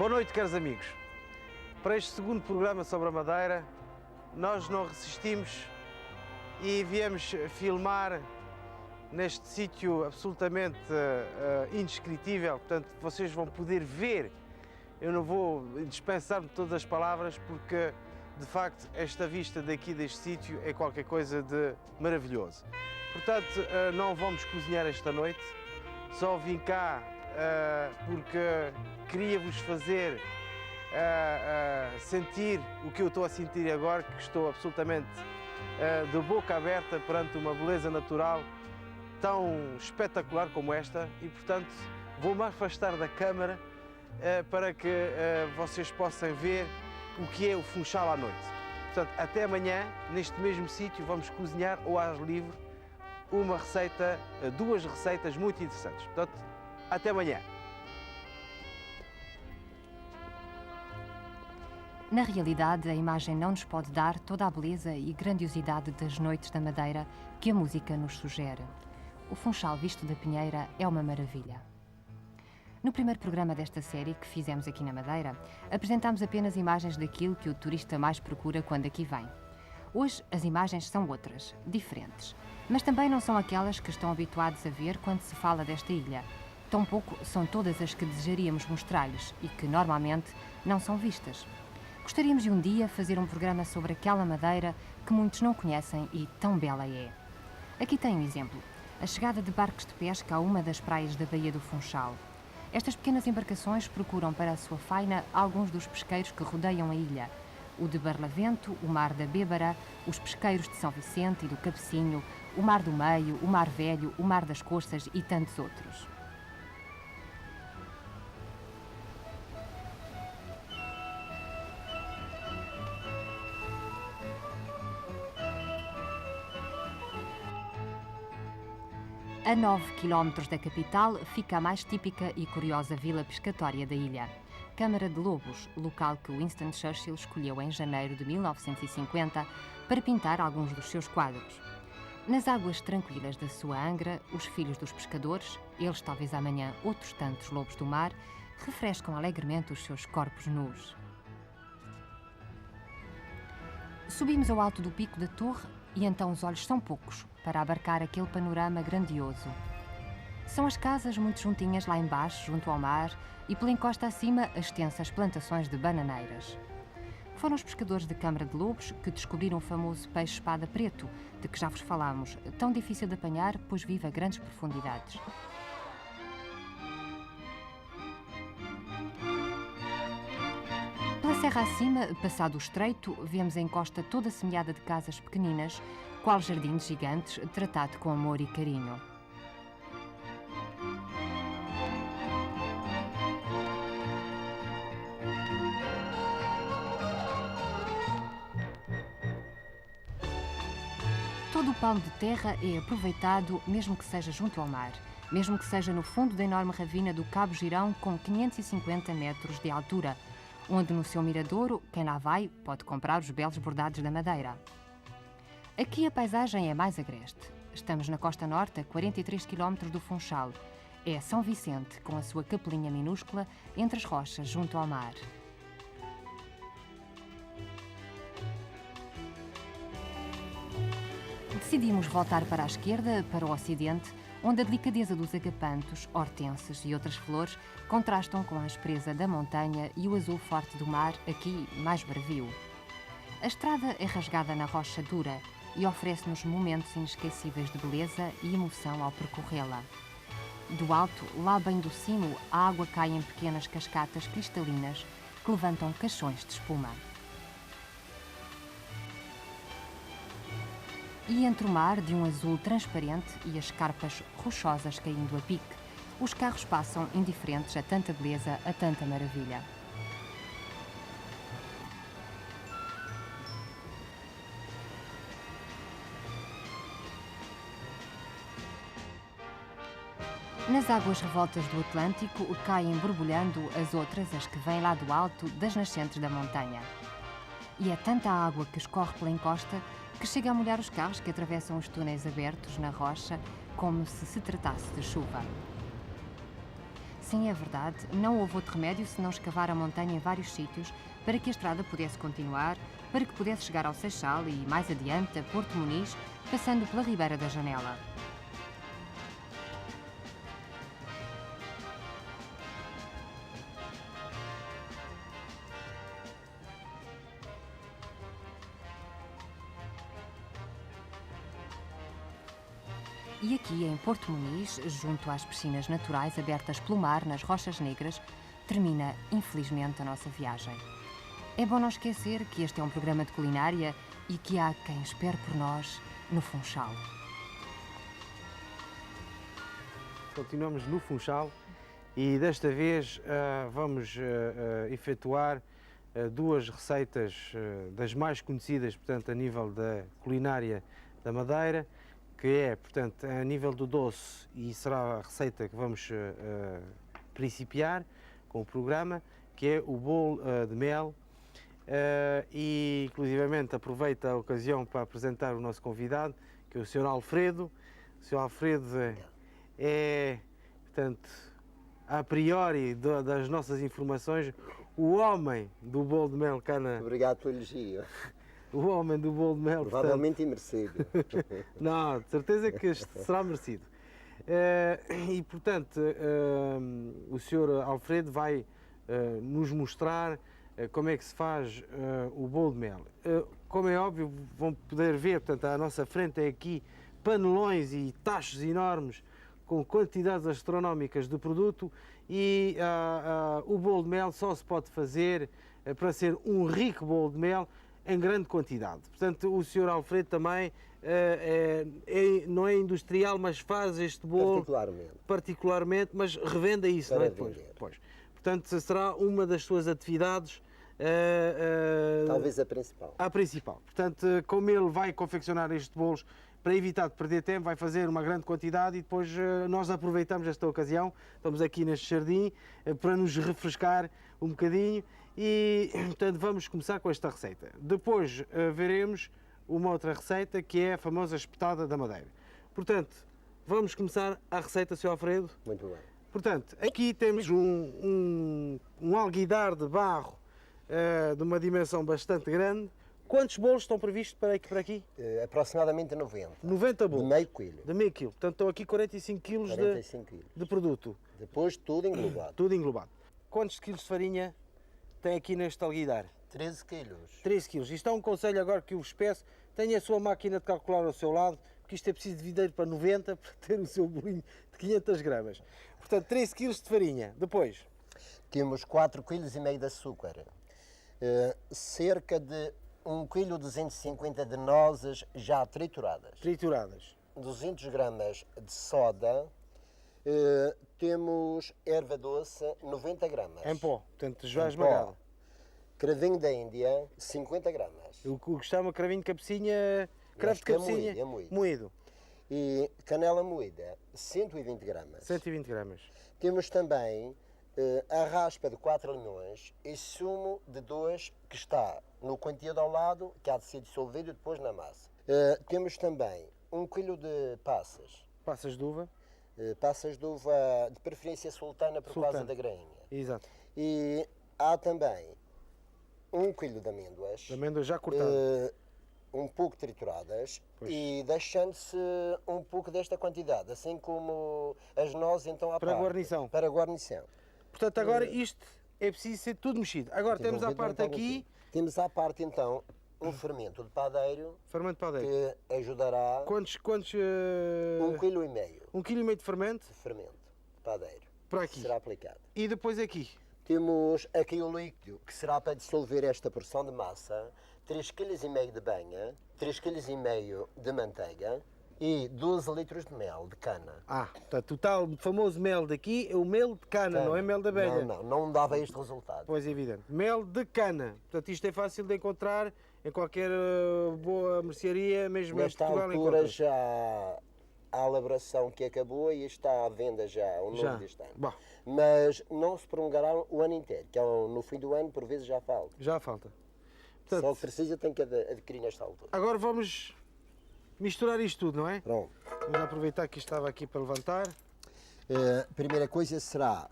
Boa noite, caros amigos. Para este segundo programa sobre a Madeira, nós não resistimos e viemos filmar neste sítio absolutamente indescritível. Portanto, vocês vão poder ver. Eu não vou dispensar-me de todas as palavras porque, de facto, esta vista daqui deste sítio é qualquer coisa de maravilhoso. Portanto, não vamos cozinhar esta noite, só vim cá porque queria-vos fazer sentir o que eu estou a sentir agora, que estou absolutamente de boca aberta perante uma beleza natural tão espetacular como esta e, portanto, vou-me afastar da câmara para que vocês possam ver o que é o Funchal à noite. Portanto, até amanhã, neste mesmo sítio, vamos cozinhar ao ar livre uma receita, duas receitas muito interessantes. Portanto, até amanhã. Na realidade, a imagem não nos pode dar toda a beleza e grandiosidade das noites da Madeira que a música nos sugere. O Funchal visto da Pinheira é uma maravilha. No primeiro programa desta série que fizemos aqui na Madeira, apresentámos apenas imagens daquilo que o turista mais procura quando aqui vem. Hoje as imagens são outras, diferentes, mas também não são aquelas que estão habituados a ver quando se fala desta ilha. Tampouco são todas as que desejaríamos mostrar-lhes e que normalmente não são vistas. Gostaríamos de um dia fazer um programa sobre aquela Madeira que muitos não conhecem e tão bela é. Aqui tem um exemplo, a chegada de barcos de pesca a uma das praias da Baía do Funchal. Estas pequenas embarcações procuram para a sua faina alguns dos pesqueiros que rodeiam a ilha. O de Barlavento, o Mar da Bêbara, os pesqueiros de São Vicente e do Cabecinho, o Mar do Meio, o Mar Velho, o Mar das Coças e tantos outros. A 9 km da capital fica a mais típica e curiosa vila pescatória da ilha, Câmara de Lobos, local que Winston Churchill escolheu em janeiro de 1950 para pintar alguns dos seus quadros. Nas águas tranquilas da sua angra, os filhos dos pescadores, eles talvez amanhã outros tantos lobos do mar, refrescam alegremente os seus corpos nus. Subimos ao alto do pico da torre e então os olhos são poucos para abarcar aquele panorama grandioso. São as casas muito juntinhas lá embaixo, junto ao mar, e pela encosta acima as extensas plantações de bananeiras. Foram os pescadores de Câmara de Lobos que descobriram o famoso peixe-espada preto, de que já vos falámos, tão difícil de apanhar, pois vive a grandes profundidades. Pela serra acima, passado o estreito, vemos a encosta toda semeada de casas pequeninas, qual jardim de gigantes, tratado com amor e carinho. Todo o palmo de terra é aproveitado, mesmo que seja junto ao mar, mesmo que seja no fundo da enorme ravina do Cabo Girão, com 550 metros de altura, onde no seu miradouro, quem lá vai pode comprar os belos bordados da Madeira. Aqui a paisagem é mais agreste. Estamos na costa norte, a 43 km do Funchal. É São Vicente, com a sua capelinha minúscula, entre as rochas, junto ao mar. Decidimos voltar para a esquerda, para o ocidente, onde a delicadeza dos agapantos, hortenses e outras flores contrastam com a aspereza da montanha e o azul forte do mar, aqui mais bravio. A estrada é rasgada na rocha dura e oferece-nos momentos inesquecíveis de beleza e emoção ao percorrê-la. Do alto, lá bem do cimo, a água cai em pequenas cascatas cristalinas que levantam caixões de espuma. E entre o mar, de um azul transparente e as carpas rochosas caindo a pique, os carros passam indiferentes a tanta beleza, a tanta maravilha. Nas águas revoltas do Atlântico caem borbulhando as outras, as que vêm lá do alto das nascentes da montanha. E é tanta água que escorre pela encosta que chega a molhar os carros que atravessam os túneis abertos na rocha como se tratasse de chuva. Sim, é verdade, não houve outro remédio senão escavar a montanha em vários sítios para que a estrada pudesse continuar, para que pudesse chegar ao Seixal e, mais adiante, a Porto Muniz, passando pela Ribeira da Janela. E aqui, em Porto Muniz, junto às piscinas naturais abertas pelo mar nas Rochas Negras, termina, infelizmente, a nossa viagem. É bom não esquecer que este é um programa de culinária e que há quem espere por nós no Funchal. Continuamos no Funchal e desta vez vamos efetuar duas receitas das mais conhecidas, portanto, a nível da culinária da Madeira, que é, portanto, a nível do doce, e será a receita que vamos principiar com o programa, que é o bolo de mel. E, inclusivamente, aproveito a ocasião para apresentar o nosso convidado, que é o Sr. Alfredo. O Sr. Alfredo é, portanto, a priori das nossas informações, o homem do bolo de mel cana. Obrigado pelo elogio. O homem do bolo de mel. Provavelmente imerecido. Não, de certeza que este será merecido. E, portanto, o Sr. Alfredo vai nos mostrar como é que se faz o bolo de mel. Como é óbvio, vão poder ver, portanto, à nossa frente é aqui panelões e tachos enormes com quantidades astronómicas de produto e o bolo de mel só se pode fazer para ser um rico bolo de mel em grande quantidade. Portanto, o Sr. Alfredo também não é industrial, mas faz este bolo particularmente, mas revenda isso, não é? Depois. Portanto, será uma das suas atividades. Talvez a principal. A principal. Portanto, como ele vai confeccionar estes bolos, para evitar de perder tempo, vai fazer uma grande quantidade e depois nós aproveitamos esta ocasião, estamos aqui neste jardim, para nos refrescar um bocadinho e, portanto, vamos começar com esta receita. Depois veremos uma outra receita, que é a famosa espetada da Madeira. Portanto, vamos começar a receita, Sr. Alfredo? Muito bem. Portanto, aqui temos um alguidar de barro de uma dimensão bastante grande. Quantos bolos estão previstos para aqui? Aproximadamente 90. 90 bolos. De meio quilo. De meio quilo. Portanto, estão aqui 45 quilos 45 quilos. de produto. Depois tudo englobado. Tudo englobado. Quantos quilos de farinha tem aqui neste alguidar? 13 quilos. 13 quilos. Isto é um conselho agora que eu vos peço. Tenha a sua máquina de calcular ao seu lado, porque isto é preciso dividir para 90 para ter o seu bolinho de 500 gramas. Portanto, 13 quilos de farinha. Depois? Temos 4,5 kg de açúcar. Cerca de 1,250 kg de nozes já trituradas. 200 gramas de soda. Temos erva doce, 90 gramas. Em pó, portanto, já esmagado. Cravinho da Índia, 50 gramas. O que chama cravinho de cabecinha, cravo de cabecinha, é moído. E canela moída, 120 gramas. 120 gramas. Temos também a raspa de 4 limões e sumo de 2 que está no canteado ao lado, que há de ser dissolvido depois na massa. Temos também 1 kg de passas. Passas de uva? Passas de uva, de preferência sultana por causa da grainha. Exato. E há também 1 kg de amêndoas. De amêndoas já cortadas. Um pouco trituradas. Pois. E deixando-se um pouco desta quantidade, assim como as nozes então à Para parte. guarnição. Para guarnição. Portanto, agora isto é preciso ser tudo mexido. Agora temos à parte aqui... Temos à parte então um fermento de padeiro. Fermento de padeiro. Que ajudará... Quantos 1,5 kg. 1,5 kg de fermento? De fermento de padeiro. Para aqui. Será aplicado. E depois aqui? Temos aqui o líquido que será para dissolver esta porção de massa. 3,5 kg de banha, 3,5 kg de manteiga e 12 litros de mel de cana. Portanto, o tal famoso mel daqui é o mel de cana, não é mel da abelha. Não dava este resultado. Pois é evidente. Mel de cana. Portanto, isto é fácil de encontrar em qualquer boa mercearia, mesmo em Nesta Portugal. altura já a elaboração que acabou e está à venda já ao longo deste ano. Bom. Mas não se prolongará o ano inteiro, que no fim do ano por vezes já falta. Já falta. Portanto, só que precisa tem que adquirir nesta altura. Agora vamos misturar isto tudo, não é? Pronto. Vamos aproveitar que isto estava aqui para levantar. A primeira coisa será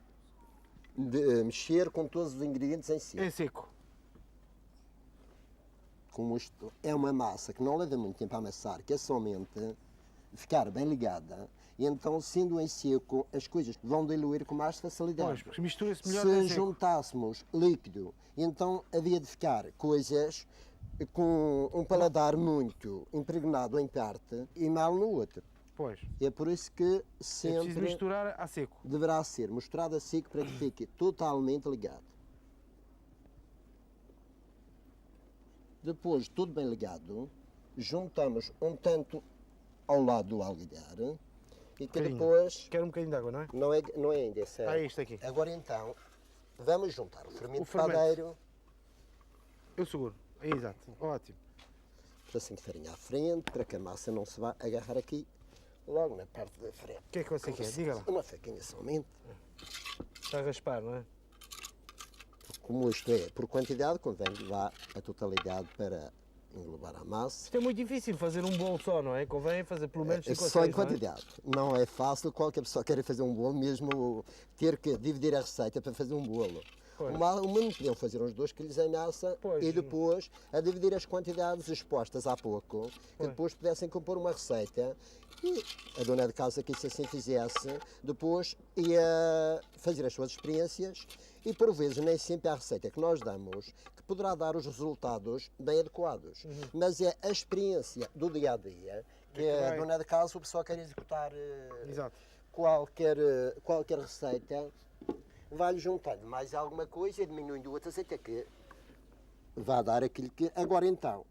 de mexer com todos os ingredientes em si. Em seco. Como isto é uma massa que não leva muito tempo a amassar, que é somente ficar bem ligada, e então, sendo em seco, as coisas vão diluir com mais facilidade. Pois, porque mistura-se melhor Se em seco. juntássemos líquido, então havia de ficar coisas com um paladar muito impregnado em parte e mal no outro. Pois. É por isso que É preciso sempre misturar a seco. deverá ser misturado a seco para que fique totalmente ligado. Depois, tudo bem ligado, juntamos um tanto ao lado do algalhar e que Bocadinho. depois, Quero um bocadinho de água, não é? não é ainda, é sério. Ah, isto aqui. Agora então, vamos juntar o fermento, O fermento. padeiro, Eu seguro. É exato. Ótimo. assim de farinha à frente, para que a massa não se vá agarrar aqui, logo na parte da frente. O que é que você quer? Diga lá. Uma faquinha somente. Está a raspar, não é? Como isto é por quantidade, convém levar a totalidade para englobar a massa. Isto é muito difícil fazer um bolo só, não é? Convém fazer pelo menos 5 ou Só em 6, não é? quantidade. Não é fácil qualquer pessoa queira fazer um bolo, mesmo ter que dividir a receita para fazer um bolo. Pois. O mínimo podiam fazer uns 2 quilos em massa Pois. e depois a dividir as quantidades expostas há pouco, que Pois. depois pudessem compor uma receita e a dona de casa que isso assim fizesse, depois ia fazer as suas experiências e por vezes nem sempre a receita que nós damos que poderá dar os resultados bem adequados, mas é a experiência do dia a dia que que a vai. dona de casa, o pessoal quer executar Exato. qualquer receita, vai-lhe juntando mais alguma coisa e diminuindo outras até que vai dar aquilo que... Agora então,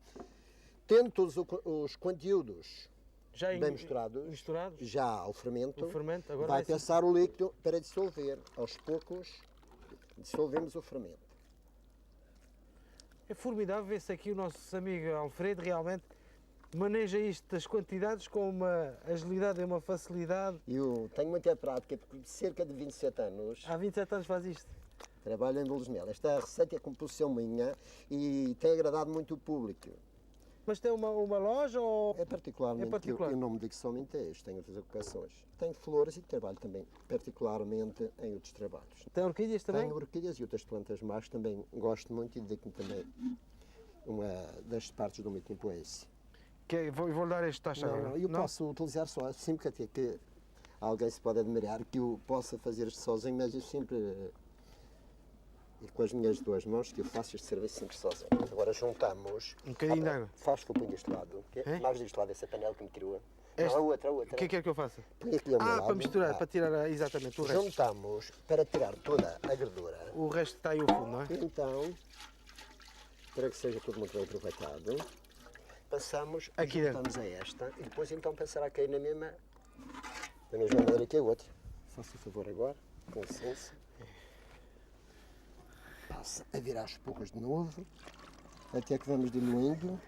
tendo todos os conteúdos Já bem misturados, misturados? já ao fermento, O fermento, agora vai vai ser- passar o líquido para dissolver. Aos poucos, dissolvemos o fermento. É formidável ver-se aqui o nosso amigo Alfredo realmente maneja isto das quantidades com uma agilidade e uma facilidade. Eu tenho muita prática, porque de cerca de 27 anos Há 27 anos faz isto. trabalho em bolos de mel. Esta receita é composição minha e tem agradado muito o público. Mas tem uma loja ou... É particularmente, É particular. eu não me dedico somente a isto, tenho outras ocupações. Tenho flores e trabalho também particularmente em outros trabalhos. Tem orquídeas também? Tenho orquídeas e outras plantas mais, também gosto muito e dedico-me também uma das partes do meu tempo a esse. Vou dar este taxa agora. Não, eu posso utilizar só, sempre que até que alguém se pode admirar que eu possa fazer isto sozinho, mas eu sempre, e com as minhas duas mãos, que eu faço este serviço sempre sozinho. Agora juntamos... Um bocadinho de água. Faz que eu ponho deste lado, que É? mais deste lado, essa panela que me tirou. Este? Não, a outra. O que é que quer que eu faça? Põe aqui ao meu Ah, lado. para misturar, Ah. para tirar exatamente o resto. Juntamos para tirar toda a gordura. O resto está aí ao fundo, não é? Então, para que seja tudo muito bem aproveitado, passamos Aqui e juntamos a esta e depois então passará a cair na mesma maneira que a outra. Faça o favor agora, com licença. Passa a virar aos poucos de novo, até que vamos diluindo.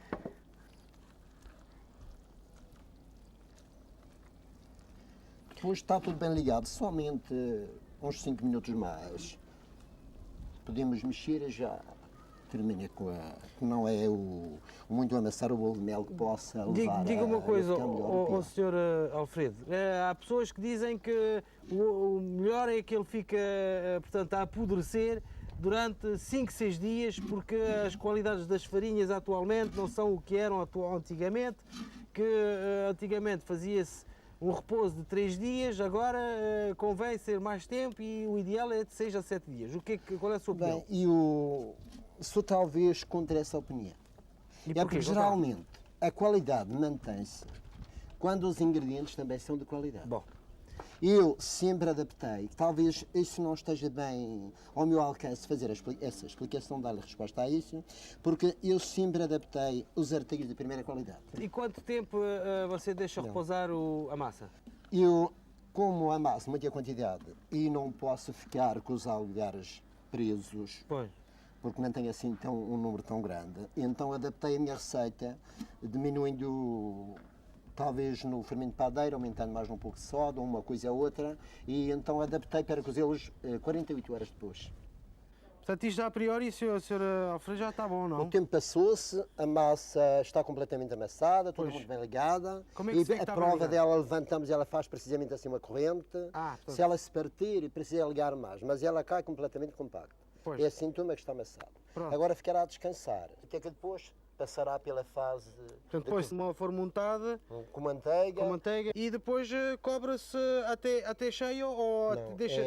Depois está tudo bem ligado, somente uns 5 minutos mais. Podemos mexer e já termina com a... Não é o muito amassar o bolo de mel que possa levar Diga uma a coisa, ficar melhor ou pior. Sr. Alfredo. Há pessoas que dizem que o melhor é que ele fica, portanto, a apodrecer durante 5, 6 dias, porque as qualidades das farinhas atualmente não são o que eram antigamente, que antigamente fazia-se um repouso de 3 dias, agora convém ser mais tempo e o ideal é de 6 a 7 dias. Qual é a sua opinião? Bem, eu sou talvez contra essa opinião. E É porquê? porque geralmente a qualidade mantém-se quando os ingredientes também são de qualidade. Bom, Eu sempre adaptei, talvez isso não esteja bem ao meu alcance fazer essa explicação, dar-lhe resposta a isso, porque eu sempre adaptei os artigos de primeira qualidade. e quanto tempo você deixa repousar a massa? Eu, como amasso muita quantidade e não posso ficar com os algares presos, Pois. porque não tenho assim um número tão grande, então adaptei a minha receita, diminuindo talvez no fermento padeiro, aumentando mais um pouco de soda, uma coisa ou outra, e então adaptei para cozê-los 48 horas depois. Portanto, isto já a priori, Sr. Alfredo, já está bom, não? O tempo passou-se, a massa está completamente amassada, toda Pois. muito bem ligada. Como é que se vê que a está prova bem ligada? dela levantamos e ela faz precisamente assim uma corrente. Portanto, Se ela se partir, precisa ligar mais, mas ela cai completamente compacta. Pois. É sintoma que está amassado. Pronto. Agora ficará a descansar. O que é que depois passará pela fase portanto, depois se uma for montada com manteiga? com manteiga e depois cobra-se até cheio ou Não, deixa...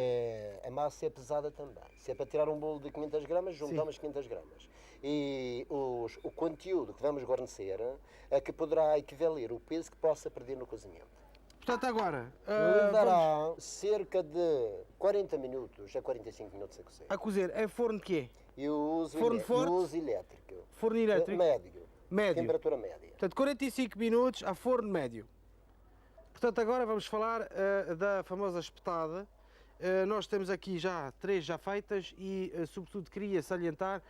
a massa é pesada também. Se é para tirar um bolo de 500 gramas, juntamos 500 gramas. E o conteúdo que vamos guarnecer é que poderá equivaler o peso que possa perder no cozimento. Portanto, agora Levará cerca de 40 minutos a 45 minutos a cozer. a cozer em forno de quê? Eu uso, Forno forte? eu uso elétrico. Forno elétrico? Médio. Médio. Temperatura média. Portanto, 45 minutos a forno médio. Portanto, agora vamos falar da famosa espetada. Nós temos aqui já 3 já feitas e, sobretudo, queria salientar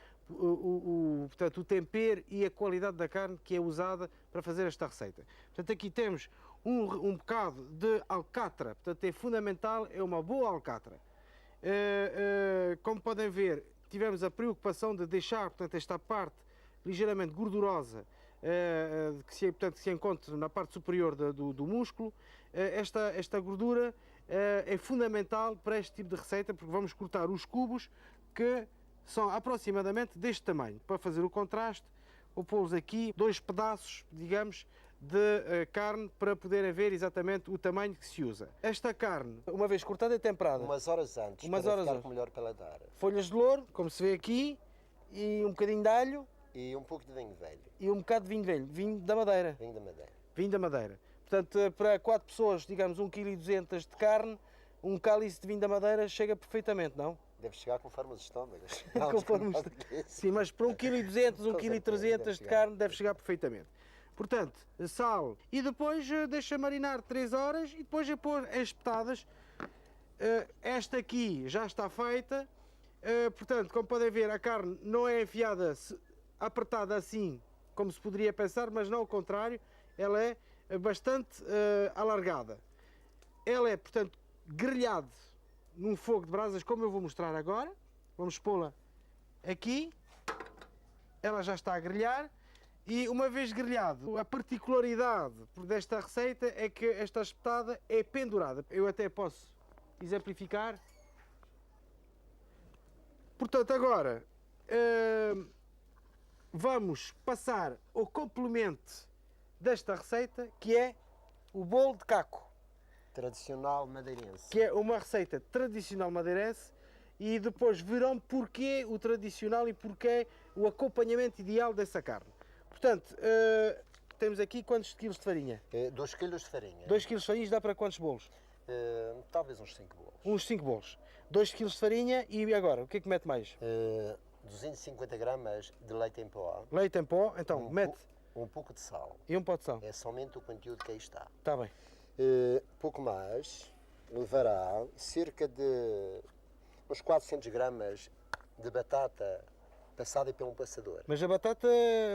portanto, o tempero e a qualidade da carne que é usada para fazer esta receita. Portanto, aqui temos um bocado de alcatra. Portanto, é fundamental, é uma boa alcatra. Como podem ver, tivemos a preocupação de deixar, portanto, esta parte ligeiramente gordurosa que se encontra na parte superior do músculo. Esta gordura é fundamental para este tipo de receita, porque vamos cortar os cubos que são aproximadamente deste tamanho. Para fazer o contraste, vou pô-los aqui 2 pedaços, digamos, de carne para poderem ver exatamente o tamanho que se usa. Esta carne, uma vez cortada, é temperada. Umas horas antes, Umas para horas ficar antes. com melhor paladar. Folhas de louro, como se vê aqui, e um bocadinho de alho E um pouco de vinho velho. e um bocado de vinho velho, vinho da Madeira. Vinho da Madeira. Vinho da Madeira. Portanto, para 4 pessoas, digamos 1,2 kg de carne, um cálice de vinho da Madeira chega perfeitamente, não? Deve chegar conforme os estômagos. Conforme Não, Sim, mas para 1,2 kg, Com 1,3 certeza, kg deve de chegar. carne deve chegar perfeitamente. Portanto, sal e depois deixa marinar 3 horas e depois é pôr as espetadas. Esta aqui já está feita. Portanto, como podem ver, a carne não é enfiada, apertada assim, como se poderia pensar, mas não ao contrário, ela é bastante alargada. Ela é, portanto, grelhada num fogo de brasas, como eu vou mostrar agora. Vamos pô-la aqui. Ela já está a grelhar. E uma vez grelhado, a particularidade desta receita é que esta espetada é pendurada. Eu até posso exemplificar. Portanto, agora vamos passar ao complemento desta receita, que é o bolo de caco, Tradicional madeirense. que é uma receita tradicional madeirense, e depois verão porquê o tradicional e porquê o acompanhamento ideal dessa carne. Portanto, temos aqui quantos quilos de farinha? 2 kg de farinha. 2 quilos de farinha dá para quantos bolos? Talvez uns 5 bolos. Uns 5 bolos. 2 quilos de farinha e agora, o que é que mete mais? 250 gramas de leite em pó. Leite em pó, então mete Um pouco de sal. e um pó de sal. É somente o conteúdo que aí está. Está bem. Pouco mais. Levará cerca de uns 400 gramas de batata passada pelo passador. Mas a batata,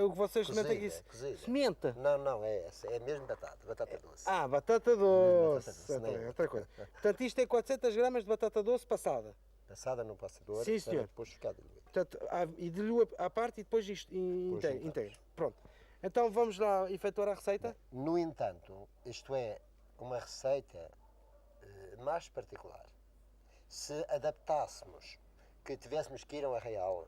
o que vocês Cozida, metem aqui, cozida. sementa. Não, é essa. É mesmo batata doce. Batata doce. Batata doce, É né? outra coisa. Portanto, isto é 400 gramas de batata doce passada. Passada no passador Sim, para senhor. depois ficar diluído. Portanto, e dilua à parte e depois isto inteiro. juntamos. Pronto. Então vamos lá efetuar a receita? No entanto, isto é uma receita mais particular. Se adaptássemos, que tivéssemos que ir a um arraial,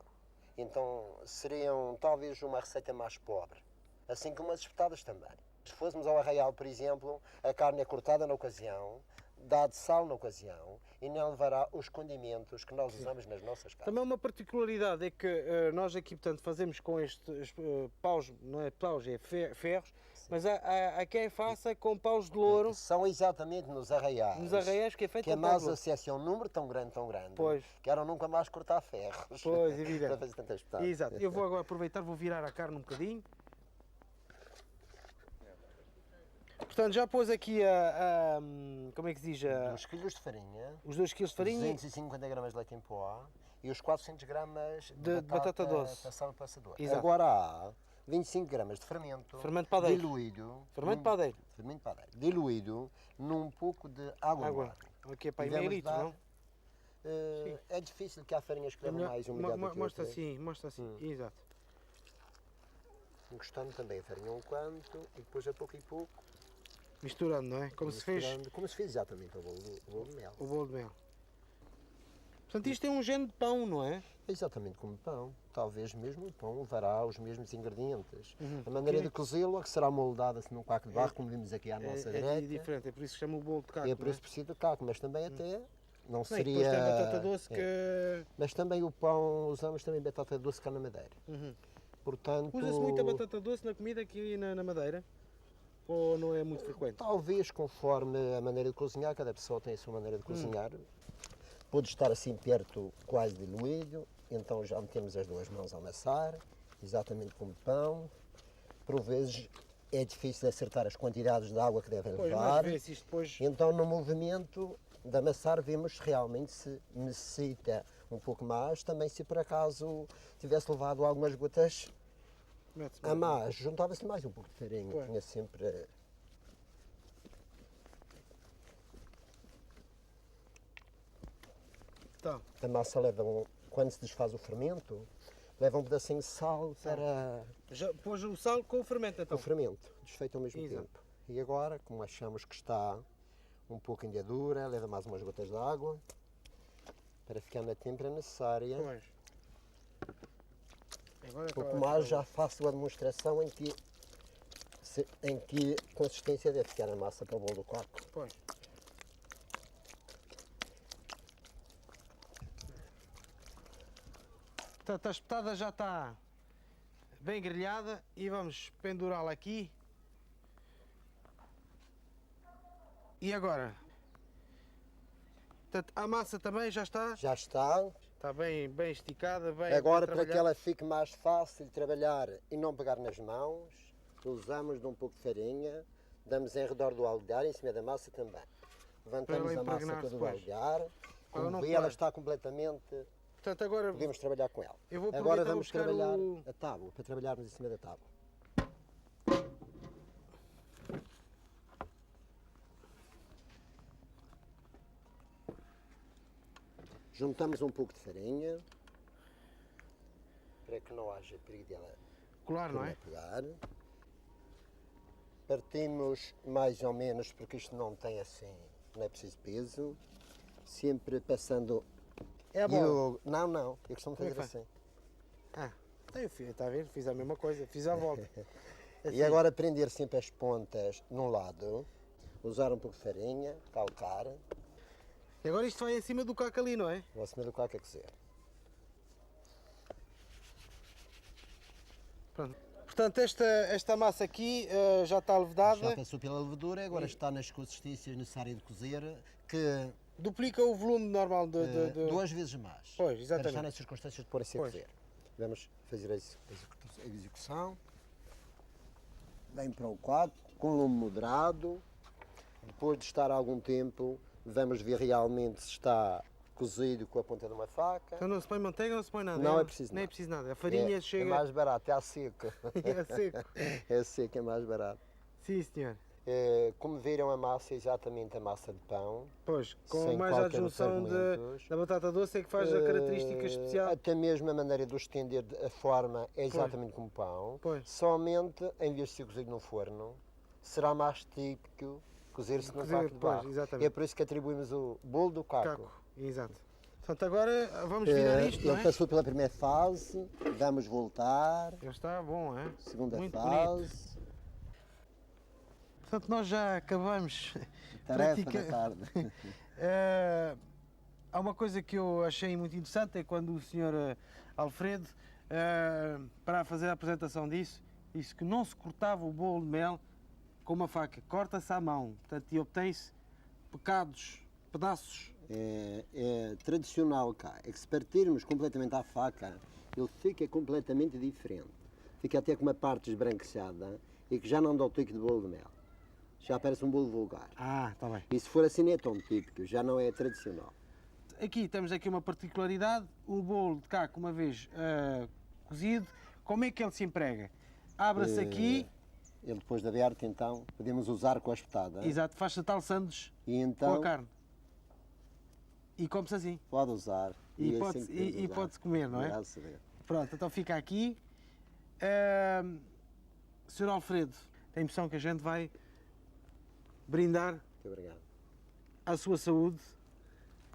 então seriam talvez uma receita mais pobre. Assim como as espetadas também. Se fôssemos ao arraial, por exemplo, a carne é cortada na ocasião, dado sal na ocasião e não levará os condimentos que nós usamos nas nossas casas. Também uma particularidade é que nós aqui, portanto, fazemos com estes paus, não é paus, é ferros, mas há quem faça com paus de louro, São exatamente nos arraiais. nos arraiais, que é feito Que é com paus mais de louro. acesso a um número tão grande, Pois. que eram nunca mais cortar ferros. Pois, evidente. Para fazer tantas espetadas. Exato. Eu vou agora aproveitar, vou virar a carne um bocadinho. Portanto, já pôs aqui como é que se diz? 2 kg de farinha, Os 2 kg de farinha. 250 gramas de leite em pó e os 400 gramas De batata doce. passada no passador. Exato. Agora há 25 gramas de fermento, Fermento padeiro. diluído. Fermento padeiro. Fermento padeiro. Diluído num pouco de água. Água. morna. Aqui é para aí Devemos meio litro, dar não? É difícil que há farinhas que levam mais umidade do que Mostra outras. assim, mostra assim, exato. Encostando também a farinha um quanto e depois a pouco e pouco. Misturando, não é? Como se fez Como se fez exatamente o bolo de mel. o bolo de mel. Portanto, isto é um género de pão, não é? É exatamente como pão. Talvez mesmo o pão levará os mesmos ingredientes. Uhum. A maneira Que- de cozê-lo é que será moldada-se num caco de barro, como vimos aqui à nossa É direita. diferente, é por isso que chama o bolo de caco, É por não é? isso preciso de caco, mas também até não Não, e seria... depois tem batata doce é. que... Mas também o pão, usamos também batata doce cá na Madeira. Uhum. Portanto... Usa-se muita batata doce na comida aqui na Madeira? Ou não é muito frequente? Talvez conforme a maneira de cozinhar, cada pessoa tem a sua maneira de cozinhar. Pode estar assim perto, quase diluído, então já metemos as duas mãos a amassar, exatamente como pão. Por vezes é difícil acertar as quantidades de água que devem Pois, levar. mas vê-se isto depois... Então no movimento de amassar vemos realmente se necessita um pouco mais, também se por acaso tivesse levado algumas gotas mete-se a mais, juntava-se mais um pouco de farinha, Pois. tinha sempre... Tá. A massa leva, quando se desfaz o fermento, leva um pedacinho de sal para Já pôs o sal com o fermento, então? o fermento, desfeito ao mesmo Exato. tempo. E agora, como achamos que está um pouco ainda dura, leva mais umas gotas de água para ficar na temperatura necessária. Pois. Agora Pouco acaba de mais ficar já faço a demonstração em que consistência deve ficar a massa para o bolo do caco. bom. Pois. Portanto, a espetada já está bem grelhada e vamos pendurá-la aqui. E agora? Portanto, a massa também já está bem esticada, bem Agora, para que trabalhada. ela fique mais fácil de trabalhar e não pegar nas mãos, usamos de um pouco de farinha, damos em redor do algar, em cima da massa também. Levantamos ela a massa impregnar-se toda do depois. algar, Ela como não vê, vai. ela está completamente... Portanto, agora Podemos trabalhar com ela. eu vou Agora aproveitar vamos buscar trabalhar o... a tábua, para trabalharmos em cima da tábua. Juntamos um pouco de farinha, para que não haja perigo dela colar, não é? pegar. Partimos mais ou menos, porque isto não tem assim, não é preciso peso. Sempre passando... É a bola. Não, eu costumo Como é fazer que assim. Ah, então eu fiz, está a ver? Fiz a mesma coisa, fiz a volta. E agora prender sempre as pontas num lado, usar um pouco de farinha, calcar, E agora isto vai em cima do caco ali, não é? vou acima do caco a cozer. Pronto. Portanto, esta massa aqui já está levedada, Já passou pela levedura, agora está nas consistências necessárias de cozer, que duplica o volume normal de... 2 vezes mais. Pois, Para exatamente. estar nas circunstâncias de pôr-se a Pois. cozer. Vamos fazer a execução. Vem para o quadro, com lume moderado. Depois de estar algum tempo, vamos ver realmente se está cozido com a ponta de uma faca. Então não se põe manteiga, não se põe nada? Não é preciso Nem é nada. preciso nada. A farinha É chega... mais barato, é a seco. É seco. É seco, é mais barato. Sim, senhor. Como viram, a massa é exatamente a massa de pão. Pois, com Sem mais a qualquer adjunção fermentos. da batata doce é que faz a característica especial. Até mesmo a maneira de o estender, a forma é exatamente como pão. Pois. Somente, em vez de ser cozido no forno, será mais típico cozer-se num Cozer, caco de pois, barro. exatamente. É por isso que atribuímos o bolo do caco. Caco, exato. Portanto, agora vamos virar isto, não Ele é? passou pela primeira fase, vamos voltar, Já está bom, é? segunda Muito fase. bonito. Portanto, nós já acabamos. Tarefa Pratica- da tarde. Há uma coisa que eu achei muito interessante, é quando o Sr. Alfredo, para fazer a apresentação disso, disse que não se cortava o bolo de mel com uma faca, corta-se à mão. Portanto, e obtém-se pedaços. É tradicional cá, é que se partirmos completamente à faca, ele fica completamente diferente. Fica até com uma parte esbranquiçada e que já não dá o tipo de bolo de mel. Já parece um bolo vulgar. Ah, está bem. E se for assim não é tão típico, já não é tradicional. Aqui temos aqui uma particularidade, o bolo de caco, uma vez cozido, como é que ele se emprega? Abre-se aqui, Ele depois de aberto então, podemos usar com a espetada. exato, faz-se tal sandes E com então a carne. E come-se assim. Pode usar. E é pode- assim que temos e usado. pode-se comer, não é? Graças a Deus. Pronto, então fica aqui. Sr. Alfredo, tem a impressão que a gente vai brindar Muito obrigado. à sua saúde.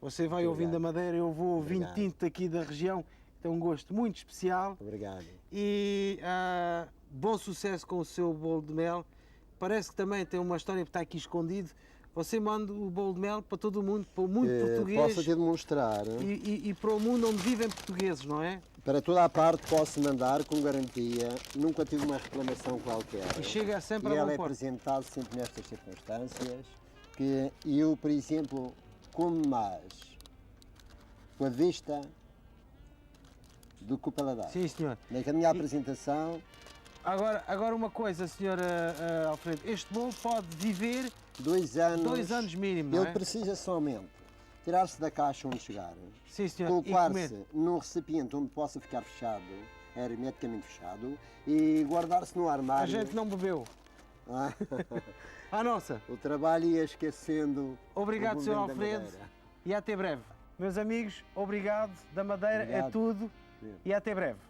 Você vai Muito ouvindo a obrigado. Madeira, eu vou ouvindo Obrigado. tinto aqui da região. Tem um gosto muito especial. Obrigado. E bom sucesso com o seu bolo de mel. Parece que também tem uma história que está aqui escondido. Você manda o bolo de mel para todo o mundo, para o mundo português Posso te demonstrar. e para o mundo onde vivem portugueses, não é? Para toda a parte posso mandar com garantia. Nunca tive uma reclamação qualquer. E chega sempre E a ela bom é porto. apresentada sempre nestas circunstâncias. Que eu, por exemplo, como mais com a vista do que o paladar. Sim, senhor. Na minha apresentação, Agora uma coisa, Sr. Alfredo. Este bolo pode viver 2 anos. 2 anos mínimo, não Ele é? precisa somente tirar-se da caixa onde chegar, Sim, senhor. E comer. colocar-se num recipiente onde possa ficar fechado, hermeticamente fechado, e guardar-se no A armário. gente não bebeu. Ah, À nossa. o trabalho ia esquecendo. Obrigado, o Sr. momento da Alfredo. Madeira. E até breve. Meus amigos, obrigado. Da Madeira é Obrigado. tudo. Obrigado. E até breve.